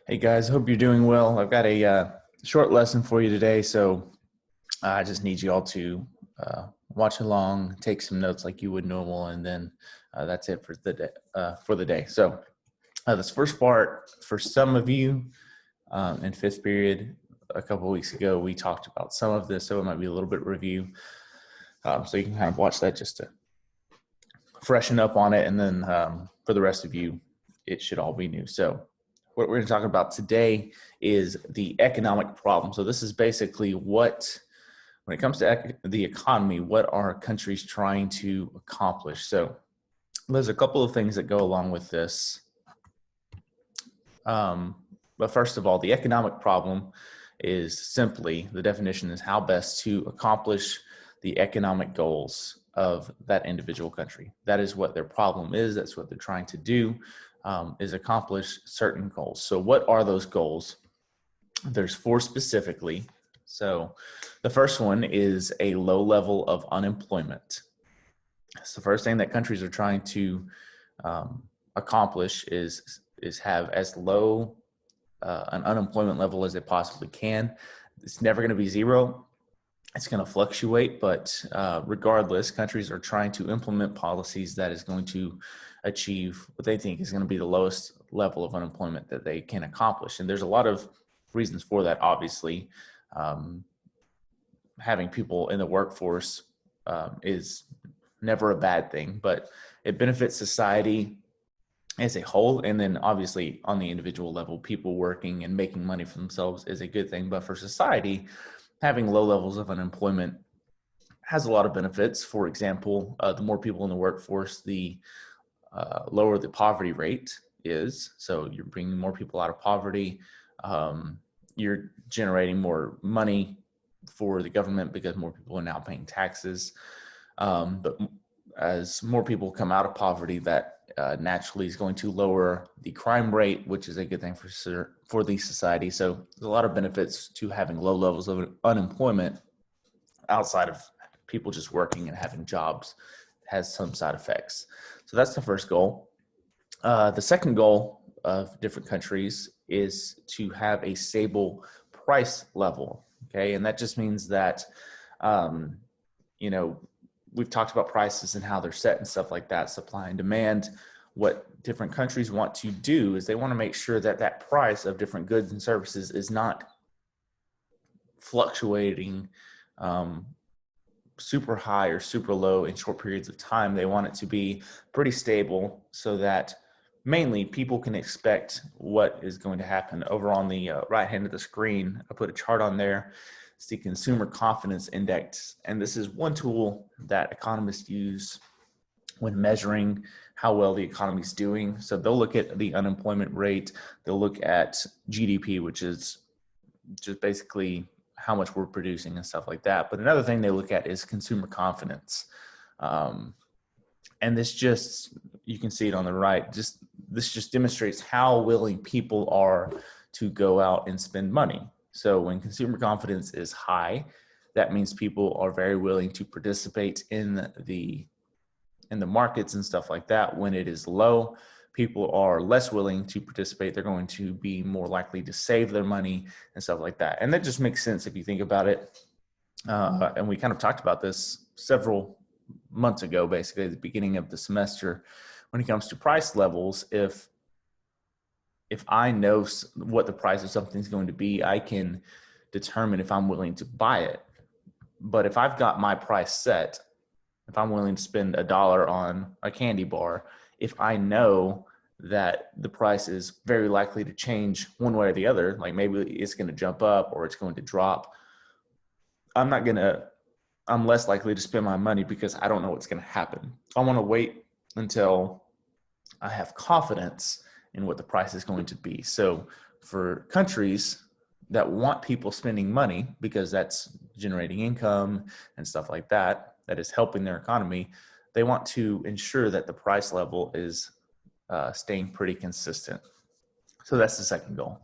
Hey guys, hope you're doing well. I've got a short lesson for you today, so I just need you all to watch along, take some notes like you would normal, and then that's it for the day. So this first part, for some of you in fifth period, a couple of weeks ago, we talked about some of this, so it might be a little bit review. So you can kind of watch that just to freshen up on it, and then for the rest of you, it should all be new. So what we're going to talk about today is the economic problem. So this is basically when it comes to the economy, what are countries trying to accomplish? So there's a couple of things that go along with this. But first of all, the economic problem is simply, the definition is how best to accomplish the economic goals of that individual country. That is what their problem is. That's what they're trying to do. Is accomplish certain goals. So what are those goals? There's four specifically. So the first one is a low level of unemployment. It's the first thing that countries are trying to accomplish is have as low an unemployment level as they possibly can. It's never going to be zero. It's going to fluctuate, but regardless, countries are trying to implement policies that is going to achieve what they think is going to be the lowest level of unemployment that they can accomplish. And there's a lot of reasons for that, obviously. Having people in the workforce is never a bad thing, but it benefits society as a whole. And then obviously on the individual level, people working and making money for themselves is a good thing. But for society, having low levels of unemployment has a lot of benefits. For example, the more people in the workforce, the lower the poverty rate is. So you're bringing more people out of poverty. You're generating more money for the government because more people are now paying taxes. But as more people come out of poverty, that naturally is going to lower the crime rate, which is a good thing for the society. So there's a lot of benefits to having low levels of unemployment outside of people just working and having jobs. It has some side effects. So that's the first goal. The second goal of different countries is to have a stable price level. Okay, and that just means that, we've talked about prices and how they're set and stuff like that, supply and demand. What different countries want to do is they want to make sure that that price of different goods and services is not fluctuating super high or super low in short periods of time. They want it to be pretty stable so that mainly people can expect what is going to happen. Over on the right hand of the screen, I put a chart on there. It's the Consumer Confidence Index. And this is one tool that economists use when measuring how well the economy is doing. So they'll look at the unemployment rate. They'll look at GDP, which is just basically how much we're producing and stuff like that. But another thing they look at is consumer confidence. And this just, you can see it on the right, this just demonstrates how willing people are to go out and spend money. So when consumer confidence is high, that means people are very willing to participate in the markets and stuff like that. When it is low, people are less willing to participate. They're going to be more likely to save their money and stuff like that. And that just makes sense if you think about it. And we kind of talked about this several months ago, basically at the beginning of the semester. When it comes to price levels, if I know what the price of something is going to be, I can determine if I'm willing to buy it. But if I've got my price set, if I'm willing to spend $1 on a candy bar, if I know that the price is very likely to change one way or the other, like maybe it's going to jump up or it's going to drop, I'm less likely to spend my money because I don't know what's going to happen. I want to wait until I have confidence in what the price is going to be. So for countries that want people spending money because that's generating income and stuff like that, that is helping their economy, they want to ensure that the price level is staying pretty consistent. So that's the second goal.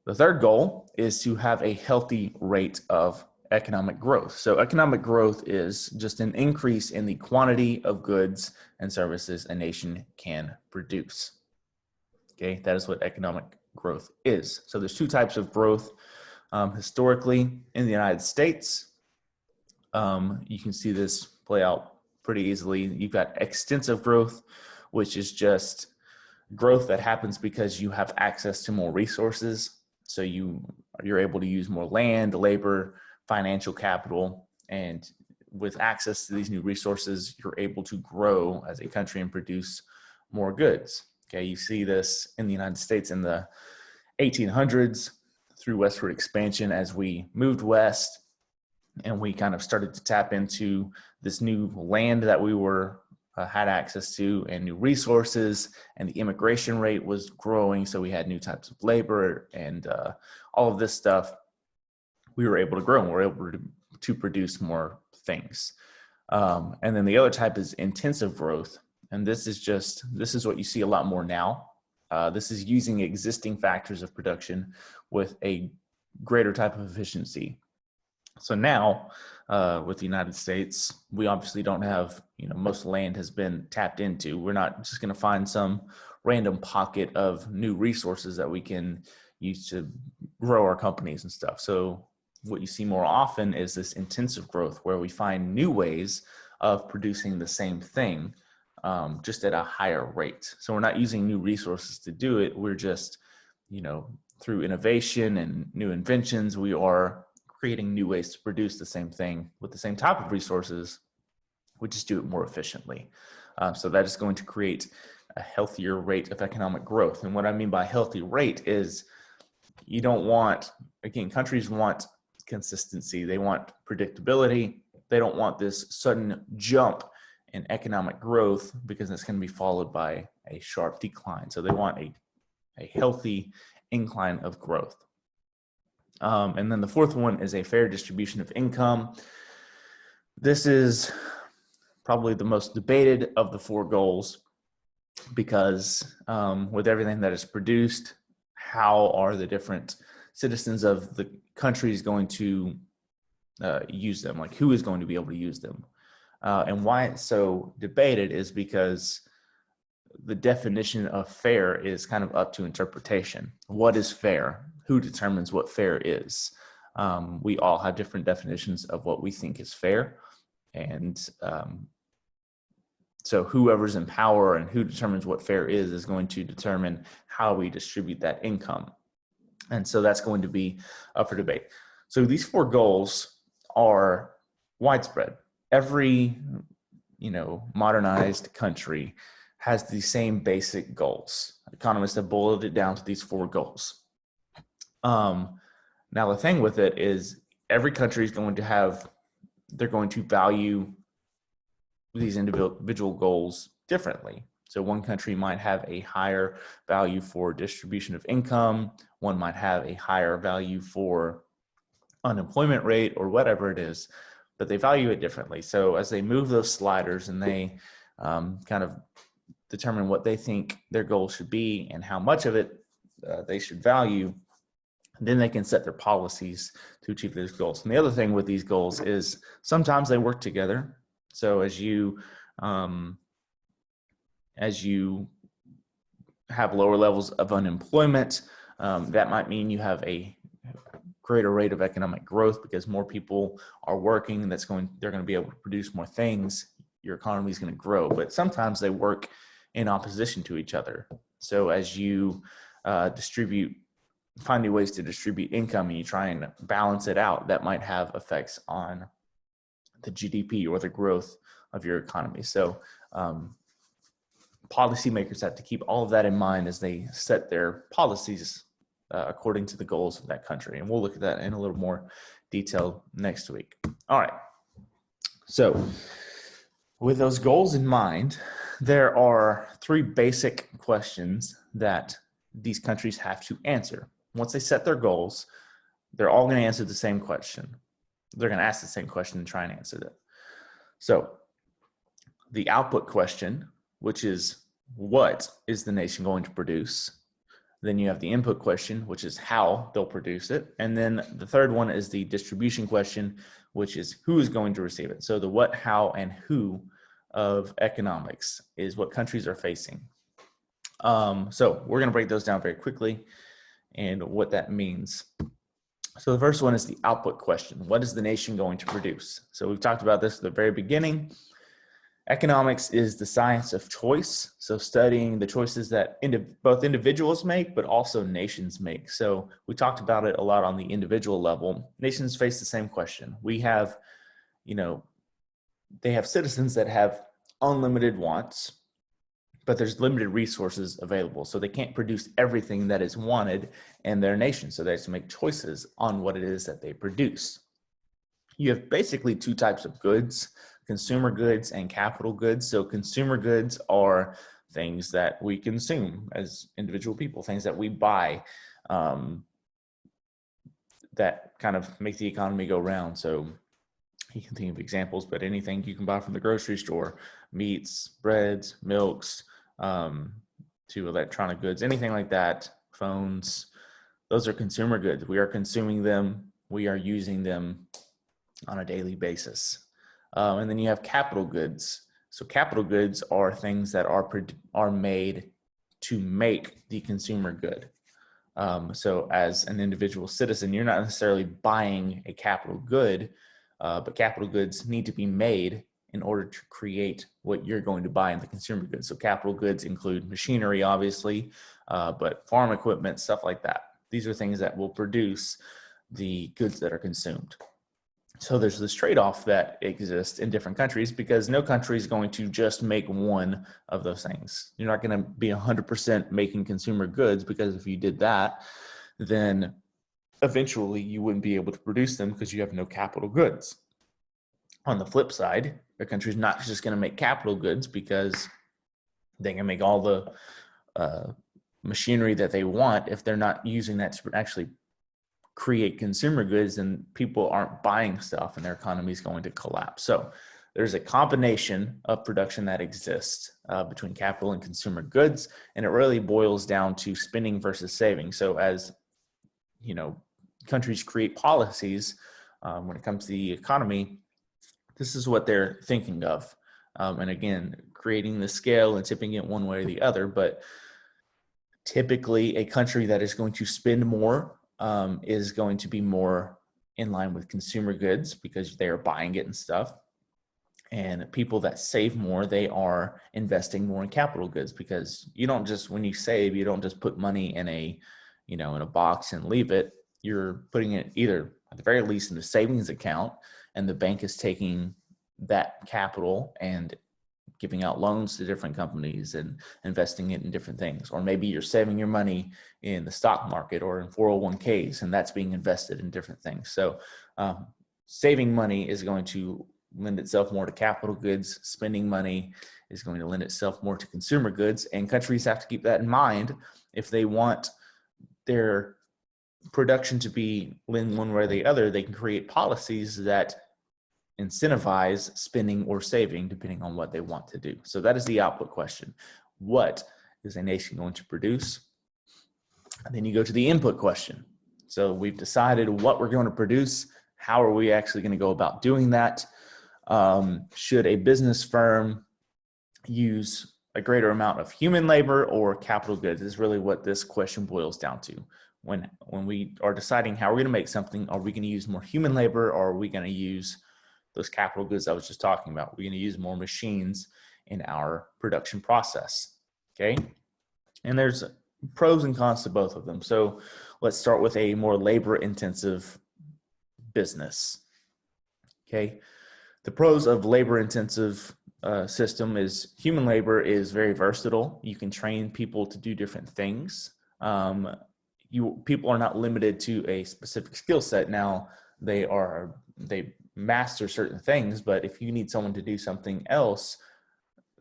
The third goal is to have a healthy rate of economic growth. So economic growth is just an increase in the quantity of goods and services a nation can produce. Okay, that is what economic growth is. So there's two types of growth historically in the United States. You can see this play out pretty easily. You've got extensive growth, which is just growth that happens because you have access to more resources. So you're able to use more land, labor, financial capital, and with access to these new resources, you're able to grow as a country and produce more goods. Okay, you see this in the United States in the 1800s through westward expansion as we moved west and we kind of started to tap into this new land that we had access to and new resources, and the immigration rate was growing. So we had new types of labor and all of this stuff. We were able to grow and we were able to produce more things. And then the other type is intensive growth. And this is what you see a lot more now. This is using existing factors of production with a greater type of efficiency. So now, with the United States, we obviously don't have, most land has been tapped into. We're not just going to find some random pocket of new resources that we can use to grow our companies and stuff. So what you see more often is this intensive growth where we find new ways of producing the same thing, just at a higher rate. So we're not using new resources to do it. We're just, through innovation and new inventions, we are creating new ways to produce the same thing with the same type of resources. We just do it more efficiently. So that is going to create a healthier rate of economic growth. And what I mean by healthy rate is countries want consistency. They want predictability. They don't want this sudden jump in economic growth because it's going to be followed by a sharp decline. So they want a healthy incline of growth. And then the fourth one is a fair distribution of income. This is probably the most debated of the four goals because with everything that is produced, how are the different citizens of the countries going to use them? Like, who is going to be able to use them? And why it's so debated is because the definition of fair is kind of up to interpretation. What is fair? Who determines what fair is? We all have different definitions of what we think is fair. And so whoever's in power and who determines what fair is going to determine how we distribute that income. And so that's going to be up for debate. So these four goals are widespread. Every, modernized country has the same basic goals. Economists have boiled it down to these four goals. Now the thing with it is every country is they're going to value these individual goals differently. So one country might have a higher value for distribution of income. One might have a higher value for unemployment rate or whatever it is, but they value it differently. So as they move those sliders and they kind of determine what they think their goal should be and how much of it they should value, then they can set their policies to achieve those goals. And the other thing with these goals is sometimes they work together. So as you have lower levels of unemployment, that might mean you have a greater rate of economic growth because more people are working and they're going to be able to produce more things. Your economy is going to grow, but sometimes they work in opposition to each other. So as you find new ways to distribute income and you try and balance it out, that might have effects on the GDP or the growth of your economy. So policymakers have to keep all of that in mind as they set their policies according to the goals of that country. And we'll look at that in a little more detail next week. All right. So with those goals in mind, there are three basic questions that these countries have to answer. Once they set their goals, they're all going to answer the same question. They're going to ask the same question and try and answer it. So the output question, which is what is the nation going to produce? Then you have the input question, which is how they'll produce it. And then the third one is the distribution question, which is who is going to receive it. So the what, how, and who of economics is what countries are facing. So we're going to break those down very quickly. and what that means. So the first one is the output question. What is the nation going to produce? So we've talked about this at the very beginning. Economics is the science of choice. So studying the choices that both individuals make, but also nations make. So we talked about it a lot on the individual level. Nations face the same question. We have, they have citizens that have unlimited wants, but there's limited resources available. So they can't produce everything that is wanted in their nation. So they have to make choices on what it is that they produce. You have basically two types of goods: consumer goods and capital goods. So consumer goods are things that we consume as individual people, things that we buy, that kind of make the economy go round. So you can think of examples, but anything you can buy from the grocery store: meats, breads, milks, to electronic goods, anything like that, phones, those are consumer goods. We are consuming them. We are using them on a daily basis. And then you have capital goods. So capital goods are things that are made to make the consumer good. So as an individual citizen, you're not necessarily buying a capital good, but capital goods need to be made in order to create what you're going to buy in the consumer goods. So capital goods include machinery, obviously, but farm equipment, stuff like that. These are things that will produce the goods that are consumed. So there's this trade-off that exists in different countries, because no country is going to just make one of those things. You're not going to be 100% making consumer goods, because if you did that, then eventually you wouldn't be able to produce them because you have no capital goods. On the flip side, a country's not just going to make capital goods because they can make all the machinery that they want. If they're not using that to actually create consumer goods, and people aren't buying stuff, and their economy is going to collapse. So there's a combination of production that exists between capital and consumer goods, and it really boils down to spending versus saving. So as countries create policies when it comes to the economy, this is what they're thinking of. And again, creating the scale and tipping it one way or the other. But typically a country that is going to spend more is going to be more in line with consumer goods, because they are buying it and stuff. And people that save more, they are investing more in capital goods, because you don't just, when you save, you don't just put money in in a box and leave it. You're putting it either at the very least in a savings account, and the bank is taking that capital and giving out loans to different companies and investing it in different things. Or maybe you're saving your money in the stock market or in 401ks, and that's being invested in different things. So saving money is going to lend itself more to capital goods. Spending money is going to lend itself more to consumer goods. And countries have to keep that in mind if they want their production to be lean one way or the other. They can create policies that incentivize spending or saving depending on what they want to do. So that is the output question. What is a nation going to produce? And then you go to the input question. So we've decided what we're going to produce. How are we actually going to go about doing that? Should a business firm use a greater amount of human labor or capital goods? Is really what this question boils down to. When we are deciding how we're going to make something, are we going to use more human labor, or are we going to use those capital goods I was just talking about? We're going to use more machines in our production process. Okay. And there's pros and cons to both of them. So let's start with a more labor intensive business. Okay. The pros of labor intensive system is human labor is very versatile. You can train people to do different things. People are not limited to a specific skill set. Now they master certain things, but if you need someone to do something else,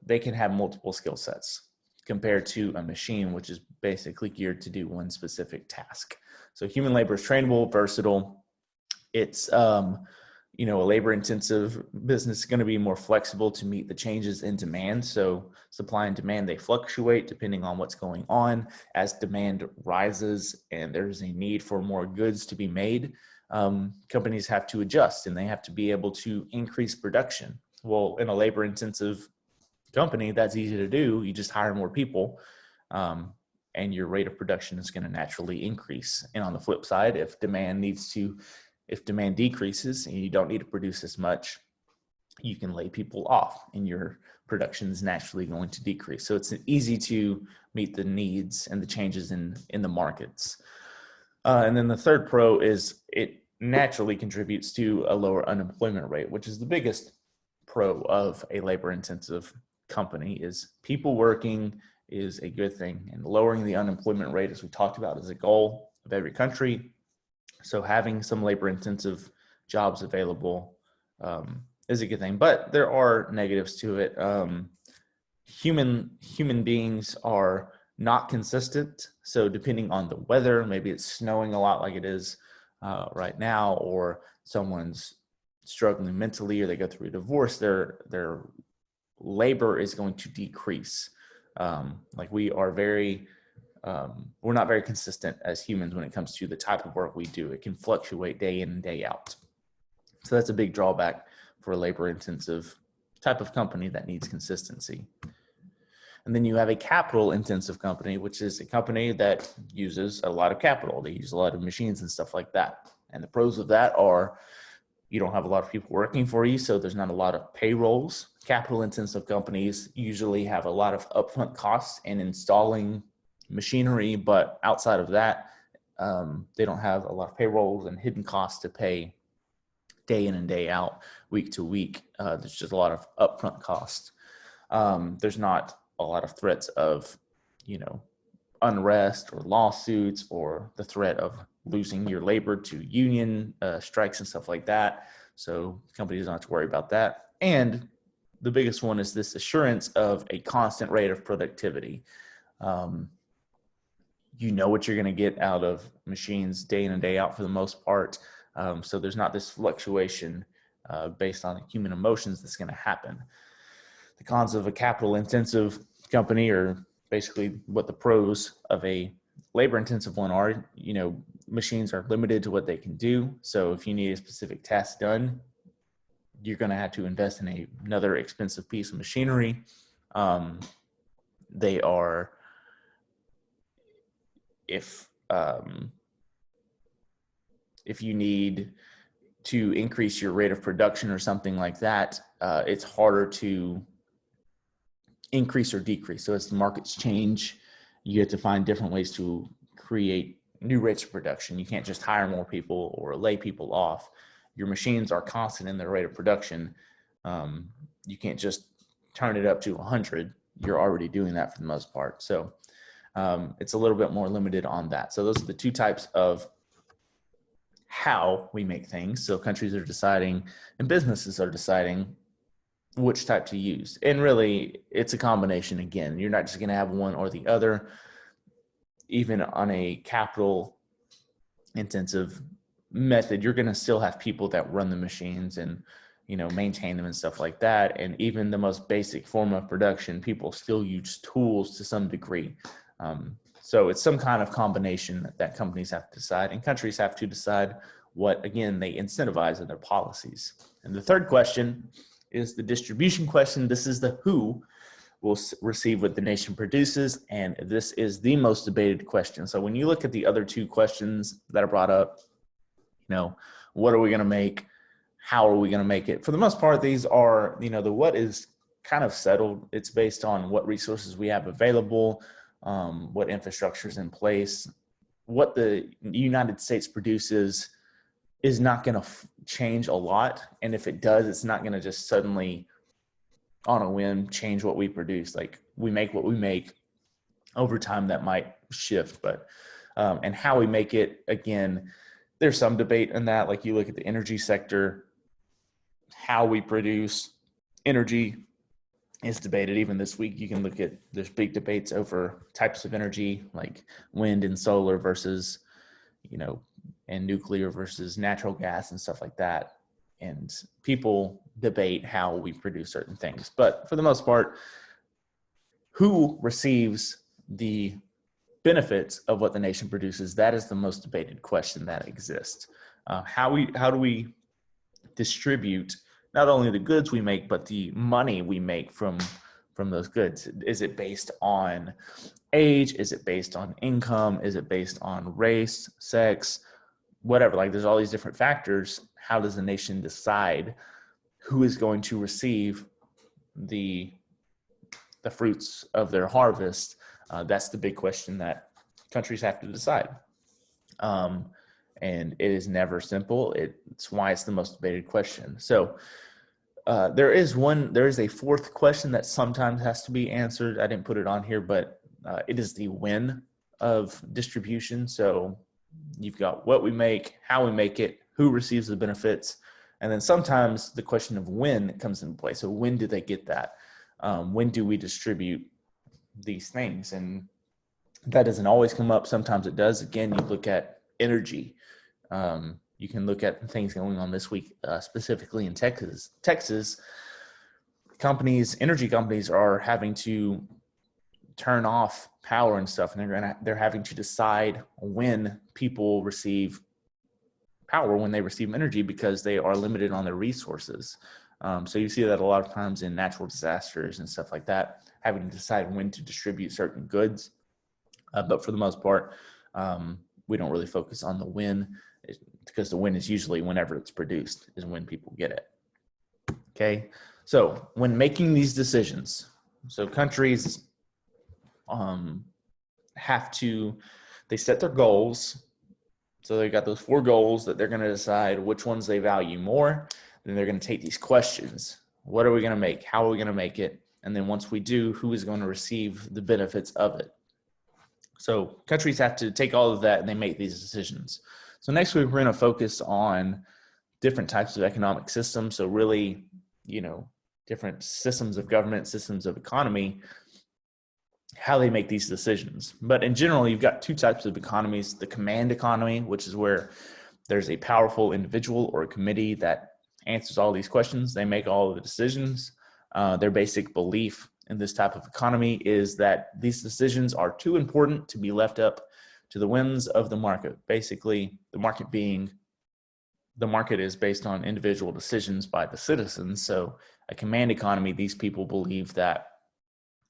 they can have multiple skill sets compared to a machine, which is basically geared to do one specific task. So human labor is trainable, versatile. It's a labor intensive business is going to be more flexible to meet the changes in demand. So supply and demand, they fluctuate depending on what's going on. As demand rises and there's a need for more goods to be made, companies have to adjust, and they have to be able to increase production. Well, in a labor intensive company, that's easy to do. You just hire more people, and your rate of production is going to naturally increase. And on the flip side, if demand decreases and you don't need to produce as much, you can lay people off and your production is naturally going to decrease. So it's easy to meet the needs and the changes in the markets. And then the third pro is it naturally contributes to a lower unemployment rate, which is the biggest pro of a labor intensive company. Is people working is a good thing, and lowering the unemployment rate, as we talked about, is a goal of every country. So having some labor intensive jobs available is a good thing, but there are negatives to it. Human beings are not consistent. So depending on the weather, maybe it's snowing a lot like it is right now, or someone's struggling mentally, or they go through a divorce, their labor is going to decrease. Like we are we're not very consistent as humans when it comes to the type of work we do. It can fluctuate day in and day out. So that's a big drawback for a labor intensive type of company that needs consistency. And then you have a capital intensive company, which is a company that uses a lot of capital. They use a lot of machines and stuff like that. And the pros of that are you don't have a lot of people working for you, so there's not a lot of payrolls. Capital intensive companies usually have a lot of upfront costs in installing machinery, but outside of that, they don't have a lot of payrolls and hidden costs to pay day in and day out, week to week. There's just a lot of upfront costs. There's not a lot of threats of, unrest or lawsuits, or the threat of losing your labor to union strikes and stuff like that. So companies don't have to worry about that. And the biggest one is this assurance of a constant rate of productivity. You know what you're going to get out of machines day in and day out for the most part. So there's not this fluctuation based on human emotions that's going to happen. The cons of a capital intensive company are basically what the pros of a labor intensive one are. Machines are limited to what they can do. So if you need a specific task done, you're going to have to invest in another expensive piece of machinery. They are, if you need to increase your rate of production or something like that, it's harder to increase or decrease. So as the markets change, you have to find different ways to create new rates of production. You can't just hire more people or lay people off. Your machines are constant in their rate of production. You can't just turn it up to 100. You're already doing that for the most part. So it's a little bit more limited on that. So those are the two types of how we make things. So countries are deciding and businesses are deciding which type to use. And really, it's a combination again. You're not just going to have one or the other. Even on a capital intensive method, you're going to still have people that run the machines and, maintain them and stuff like that. And even the most basic form of production, people still use tools to some degree. So it's some kind of combination that companies have to decide, and countries have to decide what, again, they incentivize in their policies. And the third question is the distribution question. This is the who will receive what the nation produces, and this is the most debated question. So when you look at the other two questions that are brought up, what are we going to make? How are we going to make it? For the most part, these are, the what is kind of settled. It's based on what resources we have available, what infrastructure is in place. What the United States produces is not going to change a lot. And if it does, it's not going to just suddenly on a whim change what we produce. Like we make what we make. Over time that might shift, but and how we make it, again, there's some debate in that. Like you look at the energy sector, how we produce energy is debated. Even this week, you can look at, there's big debates over types of energy like wind and solar versus, and nuclear versus natural gas and stuff like that. And people debate how we produce certain things. But for the most part, who receives the benefits of what the nation produces? That is the most debated question that exists. How do we distribute not only the goods we make, but the money we make from from those goods? Is it based on age? Is it based on income? Is it based on race, sex, whatever? Like there's all these different factors. How does the nation decide who is going to receive the fruits of their harvest? That's the big question that countries have to decide. And it is never simple. It's why it's the most debated question. So there is a fourth question that sometimes has to be answered. I didn't put it on here, but it is the when of distribution. So you've got what we make, how we make it, who receives the benefits, and then sometimes the question of when comes into play. So when do they get that? When do we distribute these things? And that doesn't always come up. Sometimes it does. Again, you look at energy. You can look at things going on this week, specifically in Texas. Energy companies are having to turn off power and stuff, and they're having to decide when people receive power, when they receive energy, because they are limited on their resources. So you see that a lot of times in natural disasters and stuff like that, having to decide when to distribute certain goods. But for the most part, we don't really focus on the when, because the when is usually whenever it's produced is when people get it. Okay, so when making these decisions, so countries they set their goals. So they got those 4 goals that they're going to decide which ones they value more. Then they're going to take these questions. What are we going to make? How are we going to make it? And then once we do, who is going to receive the benefits of it? So countries have to take all of that and they make these decisions. So next week, we're going to focus on different types of economic systems. So really, different systems of government, systems of economy, how they make these decisions. But in general, you've got 2 types of economies: the command economy, which is where there's a powerful individual or a committee that answers all these questions. They make all of the decisions. Their basic belief in this type of economy is that these decisions are too important to be left up to the whims of the market. Basically, the market is based on individual decisions by the citizens. So a command economy, these people believe that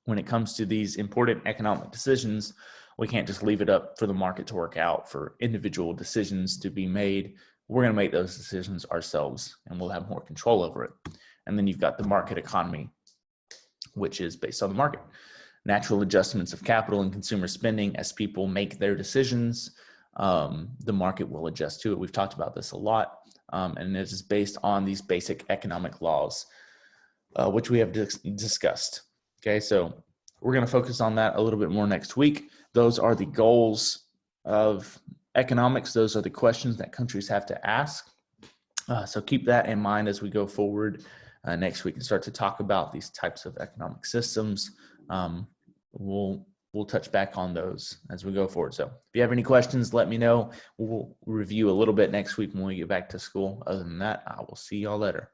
when it comes to these important economic decisions, we can't just leave it up for the market to work out, for individual decisions to be made. We're going to make those decisions ourselves, and we'll have more control over it. And then you've got the market economy, which is based on the market. Natural adjustments of capital and consumer spending. As people make their decisions, the market will adjust to it. We've talked about this a lot, and it is based on these basic economic laws, which we have discussed. Okay, so we're going to focus on that a little bit more next week. Those are the goals of economics. Those are the questions that countries have to ask. So keep that in mind as we go forward next week and start to talk about these types of economic systems. We'll touch back on those as we go forward. So if you have any questions, let me know. We'll review a little bit next week when we get back to school. Other than that, I will see y'all later.